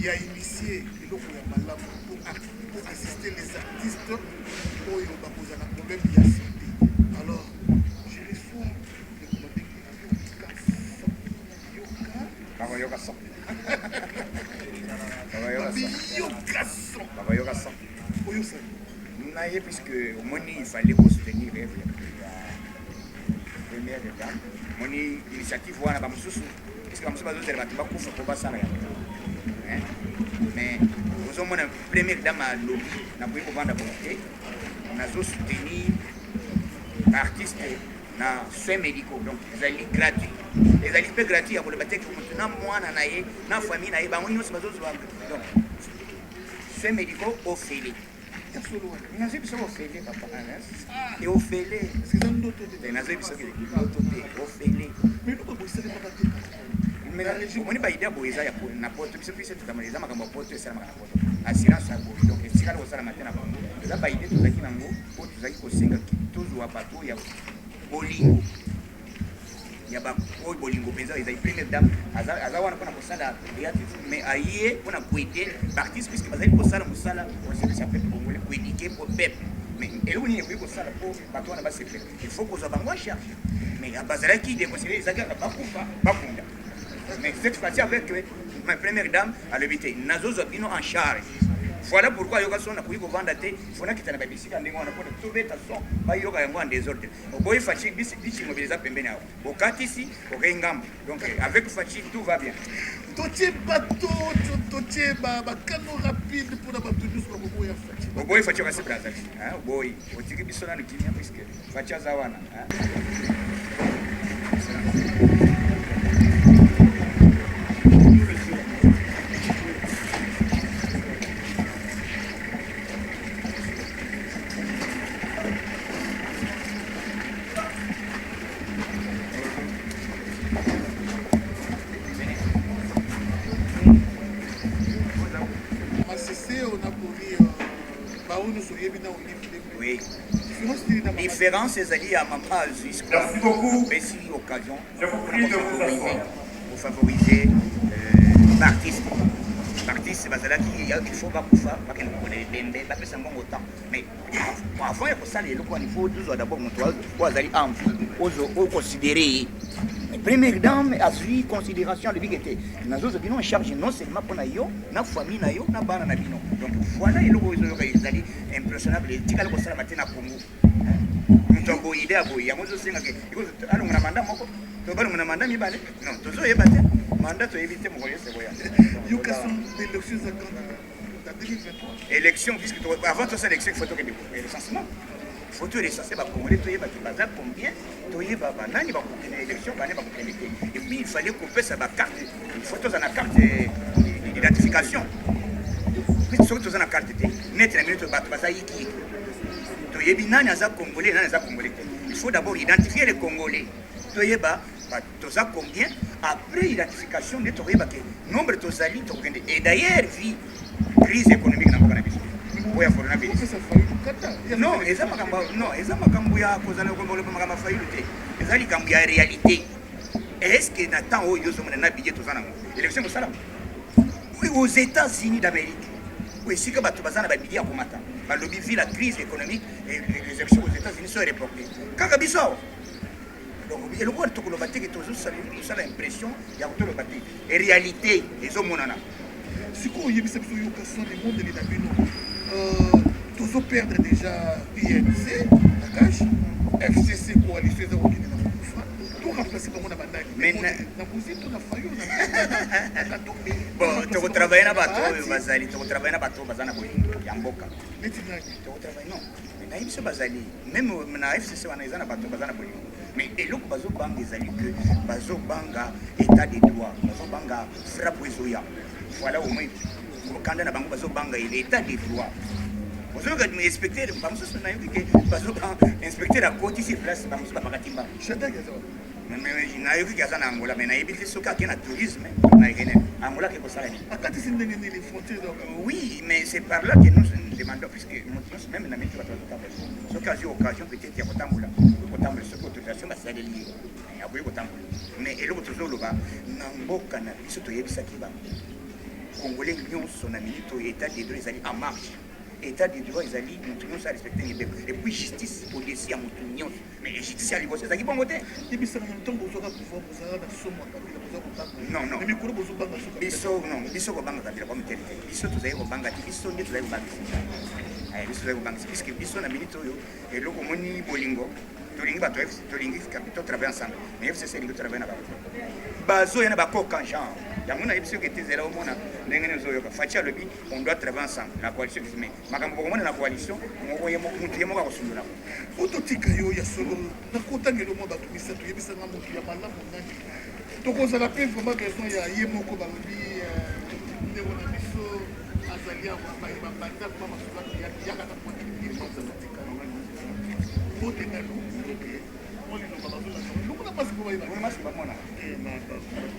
qui a initié le loco ya malamu pour assister les artistes au Yoba Bozana problème de la santé. Alors, je réforme le problème de puisque au moins il fallait soutenir la première dame. Mon initiative wana ba mususu parce que bamususu bazozela bato bakufa po basala ya mais ozomona première dame alobi nakoki kovanda bonte nazosoutenir artiste na soins médicaux donc ezali gratuit ezali mpe gratuit ya koloba te moto na mwana na ye na famille na ye bango nyonso bazozwa donc soins médicaux ofele nazo biso ofele papa et ofele nazo biso ndoto te ofele omoni baidea boye eza na poto biso biso tokamala eza makambo ya poto esalamaka na poto assurance ya boye donc esikala kosalama te na bango eza baide tozalaki nango po tozalaki kosenga tozwa bato ya bolingo ya baoyo bolingo mpenza ezali première dame aza wana mpona kosala mais aye mpona koede baartiste puisque bazali kosala mosala pour service ya peuple congolais koédike po peuple mais eloko nini ekoki kosala mpo bato wana basepele il faut kozwa bango en charge mais bazalaki déconsidéré ezalaki kaka bakufa bakunda mais cette fois-ci avec ma première dame alobi te nazozwa bino en charge. Voilà pourquoi yoga son na kuiko vanda te fona kitana ba bisika ndenge wana po to beta son ba yoga yango en désordre oboy fachi bici mobiliser pembeni awo okati si okengam donc avec fachi tout va bien totie bateau totie ba cano rapide pour la bateau douce pour boy fachi oboy fachi ka se plaza hein oboy otiki biso na kimia puisque fachi azawana hein. Oui. Différence ezali à maman Aziz. Merci beaucoup. Merci occasion. Je vous prie de vous asseoir. Pour favoriser l'artiste. L'artiste bazalaki il faut pas pouvoir pas que nous les bembe pas que ça bon autant. Mais avant il faut ça les locaux il faut toujours d'abord montoise ou azali en considérer. Première dame a suivi considération de bigété. Nous avons bien en charge non seulement pour nayo, na famille nayo, na bana na bino. Donc voilà le logo ils allaient impressionnable. Tika le ça matin na Congo. Mutombo idée à boy. Yamozo senga ke. Iko alo ngana manda moko. To balo ngana manda mi bale. Non, tozo yebate. Mandat to éviter mon voyage c'est voyage. Yoka sont des élections en 2023. Élection puisque avant toute élection il faut que le recensement. Photo recensée par Congolais, tu as combien, tu as élection, et puis il fallait couper sa carte, une photo dans la carte d'identification. Puis surtout dans la carte, net la minute Congolais, il faut d'abord identifier les Congolais. Tu as combien, après l'identification, nombre de alliés, et d'ailleurs, vie, crise économique dans le pays. Non, eza makambo ya kozana kombola makambo failite. Eza likambo ya réalité. Est-ce que Nathan oyo zo na billet tozana ngo? Élection kosala. Oui, aux États-Unis d'Amérique. Oui, si que bato bazana ba billet komata. Ba lobby vu la crise économique et les élections aux États-Unis sont reportées. Kaka biso. Donc, il faut que le bâti que toujours ça l'impression ya ko le bâti. Et réalité, ezo monana. Si ko yebisa biso yo kaso de monde de la bino. Tous perdre déjà INC, la cash, FCC coalition de Wakine na Kufa, tout remplacer par mon abandon. Mais na kusi tout na fayo na bon, tu travailles na bateau, bazali, tu travailles na bateau, bazana bolingo, yamboka. Mais tu travailles non. Mais na ibso bazali, même na FCC wana ezana bateau, bazana bolingo. Mais eloko bazo banga ezali que bazo banga état de droit, bazo banga frappe ezoya. Voilà au moins quand na bango bazo banga l'état de droit. Vous avez inspecté, vous avez inspecté la côte ici, place, vous avez pas Angola, mais tourisme. Oui, mais c'est par là que nous demandons, puisque même la météo occasion, peut-être qu'il y a autant de autorisation, c'est lié. Mais il y a toujours le bas, Nambo Cannabis, surtout Yebisa Kiba. congolais nyonso na minute oyo état de droit ezali en marche état de droit ezali motu nyonso arespecte mibeko et puis justice au-dessus ya motu nyonso mais justice ya liboso ezalaki bongo te yebisaka ntango ozwaka pouvoir bozala na somo ya kabila boza Non, non. kobanga mikolo bozobanga soka biso kobanga kabila kwa mitele te biso tozali kobanga te biso nde tozali kobanga biso tozali kobanga puisque biso na minute oyo eloko omoni bolingo tolingi bato tolingi totravaille ensemble mais fcc elingi totravaille na bato bazoya na bakoka genre yango na yebiso ete ezala omona ndenge nini ozoyoka faci alobi on doit travailler ensemble na coalition mais makambo bokomona na coalition motu ye moko akosundola ototika yo ya solo nakotangela mwa bato misato yebisanga motu ya malamu nani tokozala mpe vraiment raison ya ye moko balobi ndeko na biso azali babanza kuma masolaki yakaka mwakiiatika otengano molinoba bazolaka lokuna mpasi po masi bamona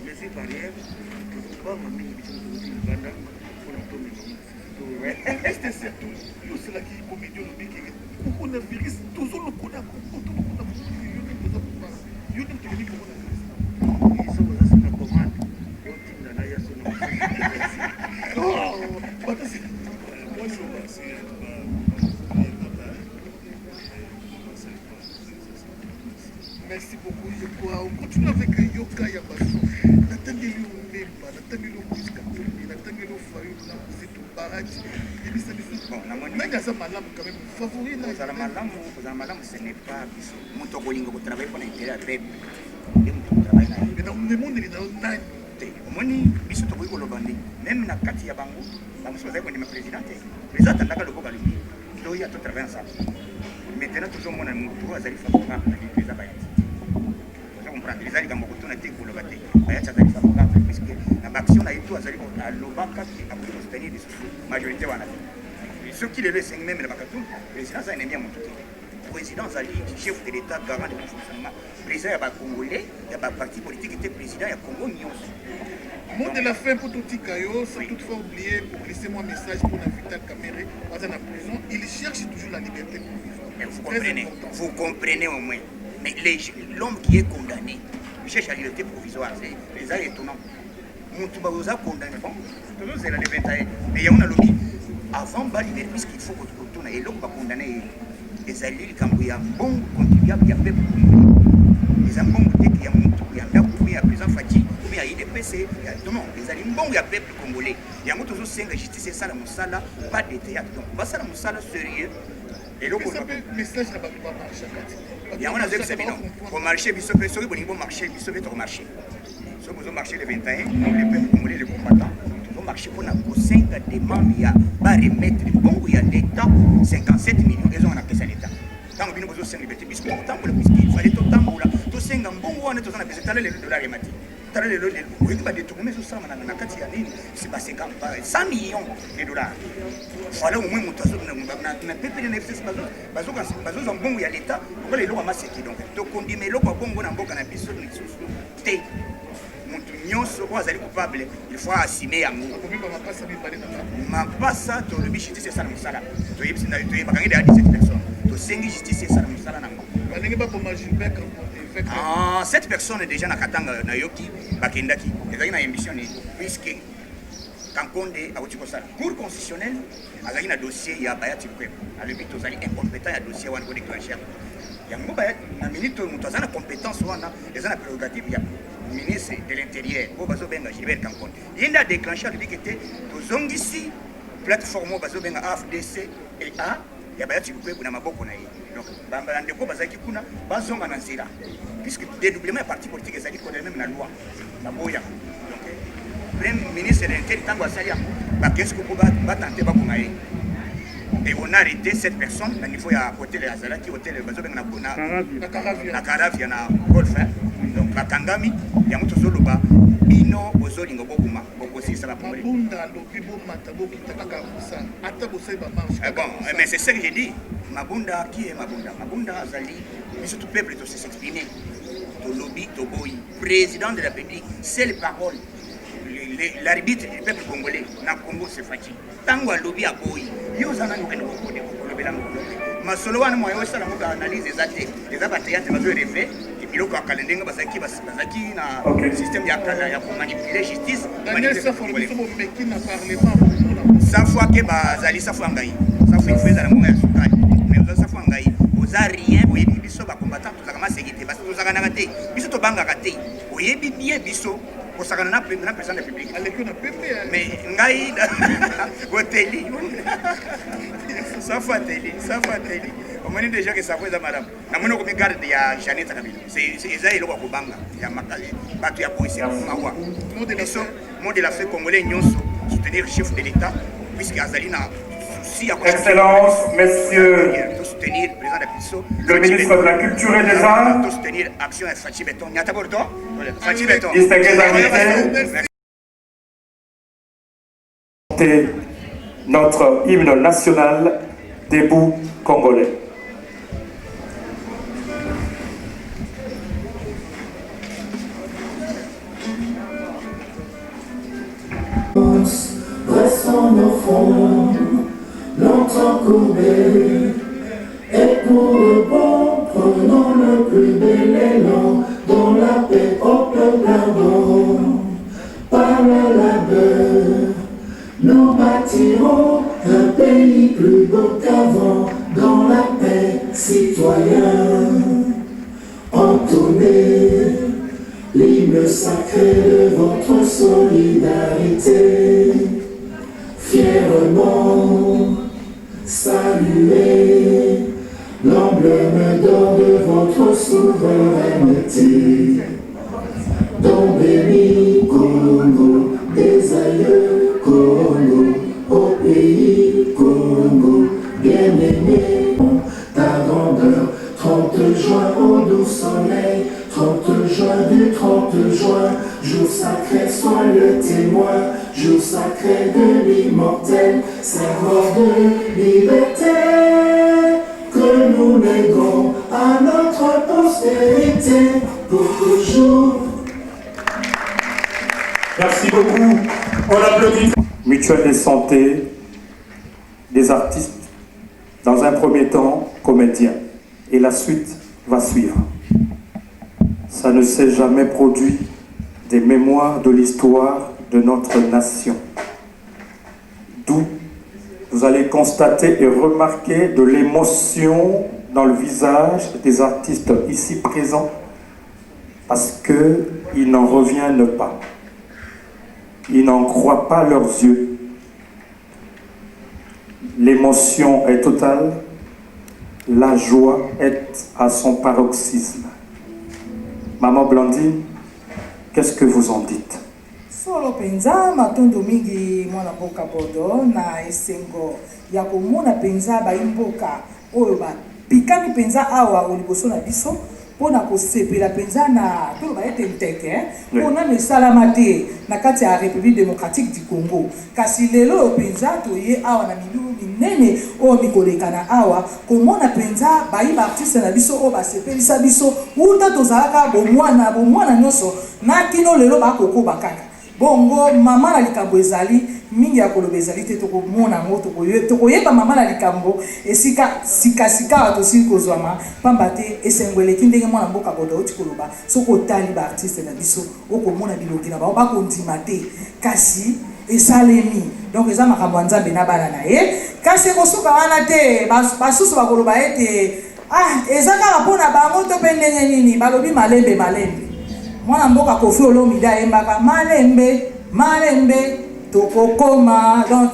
laisser barrière tozobanga mingi biso tozoti libanda mpona tomema este surtout yoselaki comédie olobiki kokona virus tozolokona tolokona yo nde tekeniki okona virus so oza sina commande otinda na ya sona batasi merci beaucoup Yekwa. On continue avec Yoka Yabaso. Natangeli Omemba, Natangeli Omuska Tourné, Natangeli Ofayo, Namuzitu Barati. Et puis ça nous mais ça malam quand même favori là. Ozala malamu ce n'est pas biso. Moto kolinga ko travailler pour l'intérêt à peuple. Et moto travailler na. Mais dans le monde il est dans nani. Omoni biso to ko lobandi. Même na kati ya bango, bamuso bazali ko ndima président. Président tandaka loboko balingi. Do ya to travailler ensemble. Maintenant toujours mon moto azali favorable na président bayati. Comprendre les alliés comme on a été pour le bâtir puisque la action a été à l'Obaka qui a voulu soutenir des majorité ceux qui le laissent même le Bakatou le président a un ennemi à mon côté le président Zali chef de l'État garant de fonctionnement le président il y a congolais il y a parti politique qui était président il y a Congo Nyons mot de la fin pour tout Tikayo sans toutefois oublier pour laisser moi un message pour la Vital Kamere dans la prison il cherche toujours la liberté provisoire vous comprenez au moins. Mais l'homme qui est condamné, il cherche la liberté provisoire, c'est les étonnants. Moutouba vous a condamné, bon, toujours c'est la liberté. Mais il y a un lobby. Avant de liberté, puisqu'il faut que tu tournes, et l'homme va condamner les alliés, quand il y a un bon contribuable, il y a peuple congolais. Les ambons qui y a Moutou, il y a Ndabou, il y a président Fati, il y a IDPC, il y a non, les alliés, bon, il y a peuple congolais. Il y a toujours 5 justice, c'est ça la moussala, pas de théâtre. Donc, va ça la moussala sérieux. Et donc, message là-bas, tu vas marcher. Il y a un autre séminaire. Pour marcher, il faut marcher, il faut marcher. Si vous marchez le 21, les peuples congolais, les combattants, il faut marcher pour la 5 demandes, il y a pas remettre le bon, il y a l'État, 57 millions, ils ont appelé ça l'État. Tant que nous avons 5 libertés, puisqu'il fallait tout le temps, tout 5 bon, on est tous en appel, c'est le dollar ématique. Oui, tu vas détourner sur ça, c'est pas 100 millions de dollars. Voilà au moins mon toiseau, na pepe na FCC bazo en bon ya l'État, pour les lois masséki donc to kondime loko bongo na mboka na biso ni susu te mutu nyonso ko azali coupable il faut assumer yango mapasa to le bichiti c'est ça le musala to yebisi na to yebaka ngide ya 17 personnes to sengi justice c'est ça le musala nango balingi ba pour Gilbert cette personne déjà na katanga na yoki bakendaki ezali na ambition ni puisque Kankonde a aussi cour constitutionnelle avec un dossier il y a Bayati Kweb à le but aux alliés incompétents il y a dossier où on peut déclencher il y a un Bayat na minute où nous avons compétence ou on a les la prérogative il y a ministre de l'intérieur au bazo benga Gilbert Kankonde il a déclenché le but qui était aux ongisi plateforme bazo benga AFDC et A il y a Bayati Kweb na maboko na donc bamba ndeko bazaki kuna bazonga na nzira puisque dédoublement est parti politique ezali connaît même la loi la boya Premier ministre de l'Intérieur, tant que qu'est-ce que vous tenter et on a arrêté cette personne au niveau à côté de la Zalaki, hôtel na Caravia na golf. Donc Bakangami, il y a mutu zoloba bino bozolingo bokuma bokosi ça va pour lui. Bon, mais c'est ça que j'ai dit. Mabunda qui est Mabunda? Mabunda Azali, mais surtout peuple doit s'exprimer. To lobby, to boy, président de la République, c'est les paroles. L'arbitre du peuple congolais, na Congo c'est fatigué. Tango a lobby à boy, yo zana no kendo ko lobela mo. Masolo wana mo yo sala mo analyse exacte. Les abatayate bazo rêver, iloko ya kala ndenge bazalaki na Ok. système ya komanipuler justice Daniel Safo biso bomeki na parlement safu ake bazali safu ya ngai safu ifo ezala mongo ya sukali mais oza safu ya ngai oza rien oyebi biso bacombattant tozalaka maseki te tozakanaka te biso tobangaka te oyebi bien biso kosakana na président de la République aleki na pepe mais ngai oteli safu ateli omoni déjà que safu eza madame namoni okomi garde ya Janette Kabila eza eloko ya kobanga ya bato ya polisi ya mawa biso mot de la fait congolais nyonso soutenir chef de l'État puisque azali na souci ya Excellence, messieurs soutenir président de biso le ministre de la Culture et des Arts, soutenir action ya Fachi Beton nyata bordo Fachi Beton distingués invités, notre hymne national debout congolais. Restons au fond, longtemps courbés, et pour le bon, prenons le plus bel élan, dans la paix, au peuple ardent. Par le labeur, nous bâtirons un pays plus beau qu'avant, dans la paix, citoyens. Entonnez l'hymne sacré de votre solidarité, fièrement saluez l'emblème d'or de votre souveraineté. Don béni Congo, des aïeux Congo, au pays Congo, bien-aimé, ta grandeur, 30 juin au doux soleil, 30 juin du 30 juin, jour sacré, sois le témoin, jour sacré de l'immortel, serveur de liberté, que nous léguons à notre postérité pour toujours. Merci beaucoup. On applaudit. Mutuelle de santé, des artistes, dans un premier temps, comédiens. Et la suite va suivre. Ça ne s'est jamais produit des mémoires de l'histoire de notre nation. D'où vous allez constater et remarquer de l'émotion dans le visage des artistes ici présents parce qu'ils n'en reviennent pas. Ils n'en croient pas leurs yeux. L'émotion est totale, la joie est à son paroxysme. Maman Blandine, qu'est-ce que vous en dites? Solo penza matondo mingi mwana mboka bodo na esengo ya komona penza ba imboka oyo ba pikami penza awa oliboso na biso pona ko sepela penza na to ba ete nteke pona mesalama te na kati ya République démocratique du Congo kasi lelo penza to ye awa na milu minene o mikoleka na awa komona penza ba iba artiste na biso o ba sepelisa biso uta tozalaka bomwana nyonso na kino lelo ba koko bakaka bongo mama na likambo ezali mingi ya koloba ezali te tokomona ngo tokoyeba mama na likambo esika sika tosili kozwama pamba te esengo eleki ndenge mwana mboka boda oti koloba soki otali baartiste na biso okomona bilongi na bango bakondima te kasi esalemi donc eza makambo ya nzambe na bana na ye kasi ekosuka wana te basusu bakoloba ete eza kaka mpona bango to mpe ndenge nini balobi malembe mwana mboka Koffi Olomide ayembaka malembe tokokoma donc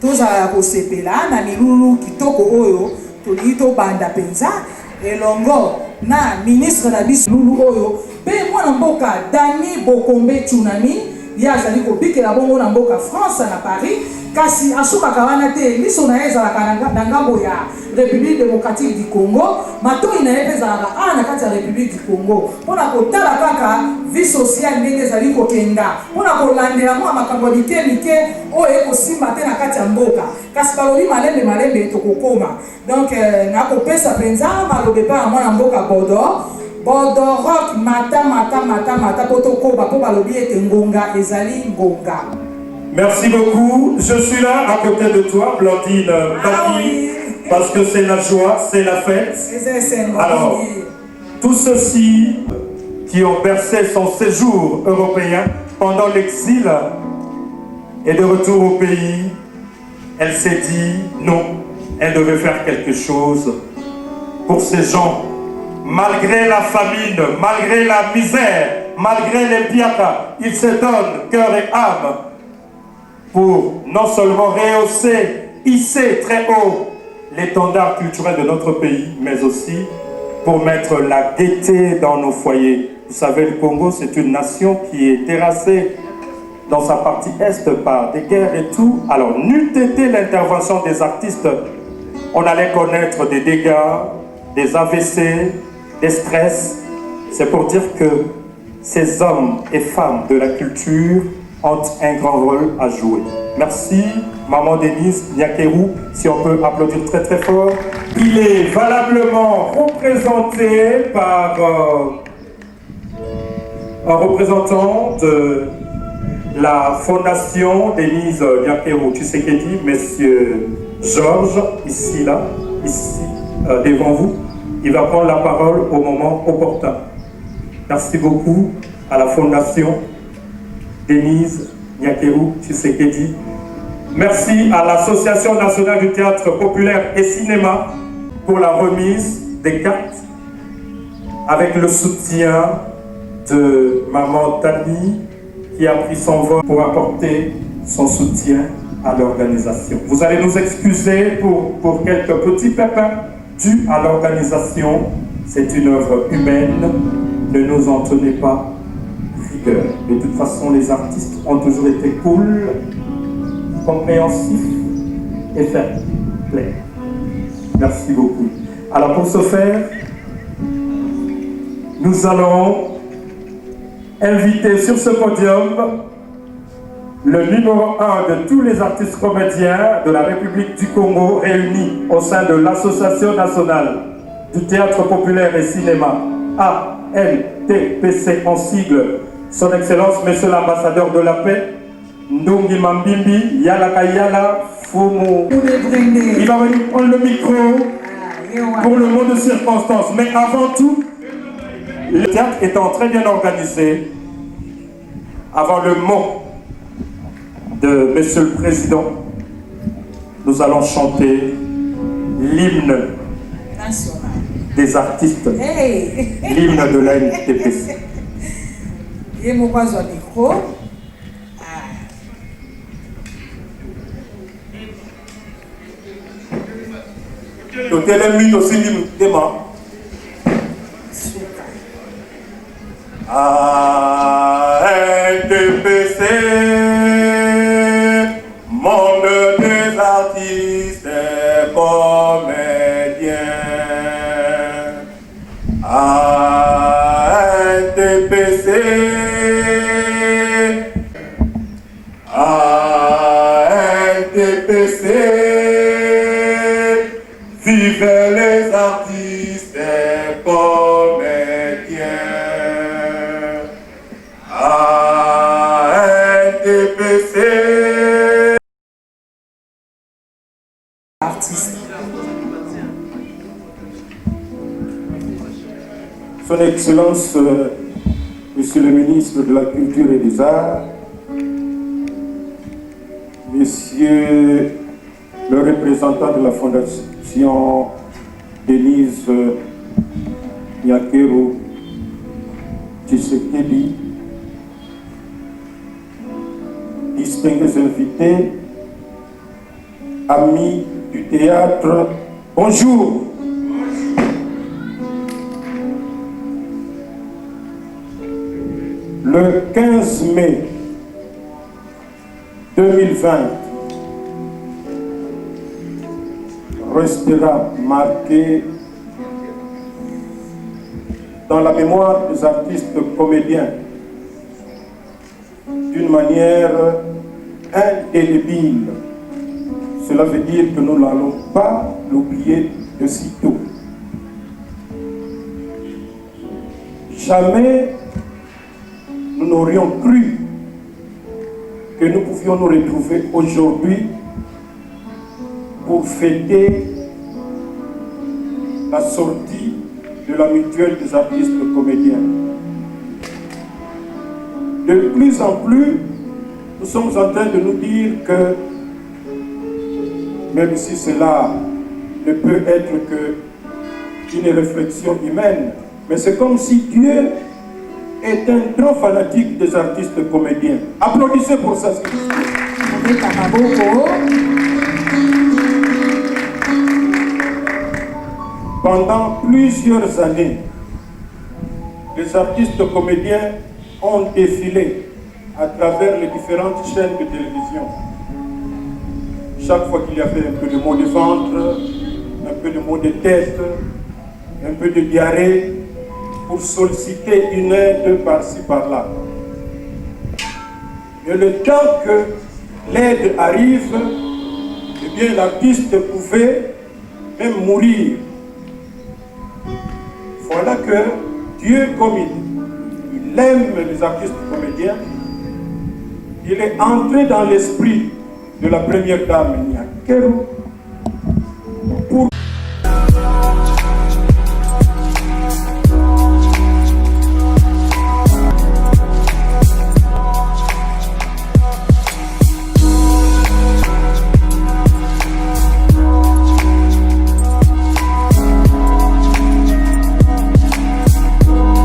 tozala kosepela na milulu kitoko oyo tolingi tobanda penza elongo na ministre na biso lulu oyo mpe mwana mboka Dani Bokombe Tsunami ye azali kobikela bongo na mboka France na Paris kasi asukaka wana te miso na ye ezalaka na ngambo ya République démocratique du Congo matoi na ye mpe ezalaka na kati ya République du Congo mpona kotala kaka vie sociale ndenge ezali kokenda mpona kolandela mwa makambo mike oyo ekosimba te na kati ya mboka kasi balobi malembe tokokoma donc nakopesa mpenza malobe mpe ya mwana mboka Bodo rock mata poto koba po balobi ete ngonga ezali ngonga. Merci beaucoup. Je suis là à côté de toi, Blandine Baki, oui. Parce que c'est la joie, c'est la fête. Alors, Tous ceux-ci qui ont bercé son séjour européen pendant l'exil et de retour au pays, elle s'est dit non, elle devait faire quelque chose pour ces gens. Malgré la famine, malgré la misère, malgré les piatas, ils se donnent cœur et âme pour non seulement rehausser, hisser très haut l'étendard culturel de notre pays, mais aussi pour mettre la gaieté dans nos foyers. Vous savez, le Congo, c'est une nation qui est terrassée dans sa partie est par des guerres et tout. Alors, n'eût été l'intervention des artistes, on allait connaître des dégâts, des AVC, des stress. C'est pour dire que ces hommes et femmes de la culture ont un grand rôle à jouer. Merci, Maman Denise Nyakeru, si on peut applaudir très très fort. Il est valablement représenté par un représentant de la Fondation Denise Nyakeru Tshisekedi, Monsieur Georges, ici devant vous. Il va prendre la parole au moment opportun. Merci beaucoup à la Fondation Denise Nyakeru Tshisekedi. Merci à l'Association nationale du théâtre populaire et cinéma pour la remise des cartes avec le soutien de Maman Tani qui a pris son vol pour apporter son soutien à l'organisation. Vous allez nous excuser pour quelques petits pépins dus à l'organisation. C'est une œuvre humaine, ne nous en tenez pas rigueur. De toute façon, les artistes ont toujours été cool, compréhensifs et fair play. Merci beaucoup. Alors pour ce faire, nous allons inviter sur ce podium le numéro 1 de tous les artistes comédiens de la République du Congo réunis au sein de l'Association nationale du théâtre populaire et cinéma, ANTPC en sigle, Son Excellence Monsieur l'ambassadeur de la paix, Ndongi Mambimbi, Yala Kayala, Fumu. Il va venir prendre le micro pour le mot de circonstance. Mais avant tout, le théâtre étant très bien organisé, avant le mot de Monsieur le Président, nous allons chanter l'hymne des artistes, l'hymne de la NTPC. Et mon voisin micro. L'hôtel est mis aussi l'hymne dément. NTPC, monde des artistes et comédiens. NTPC, NTPC, vive les artistes et comédiens. NTPC. Artiste. Son Excellence, Monsieur le ministre de la Culture et des Arts, Monsieur le représentant de la Fondation Denise Nyakeru Tshisekedi, distingués invités, amis du théâtre, bonjour. Le 15 mai 2020 restera marqué dans la mémoire des artistes comédiens d'une manière indélébile. Cela veut dire que nous n'allons pas l'oublier de sitôt. Jamais nous n'aurions cru que nous pouvions nous retrouver aujourd'hui pour fêter la sortie de la mutuelle des artistes comédiens. De plus en plus, nous sommes en train de nous dire que, même si cela ne peut être qu'une réflexion humaine, mais c'est comme si Dieu est un grand fanatique des artistes comédiens. Applaudissez pour ça, s'il vous plaît. Pendant plusieurs années, les artistes comédiens ont défilé à travers les différentes chaînes de télévision. Chaque fois qu'il y avait un peu de maux de ventre, un peu de maux de tête, un peu de diarrhée, pour solliciter une aide par-ci par-là. Et le temps que l'aide arrive, eh bien l'artiste pouvait même mourir. Voilà que Dieu, comme il aime les artistes comédiens, il est entré dans l'esprit de la première dame, Niakeru, pour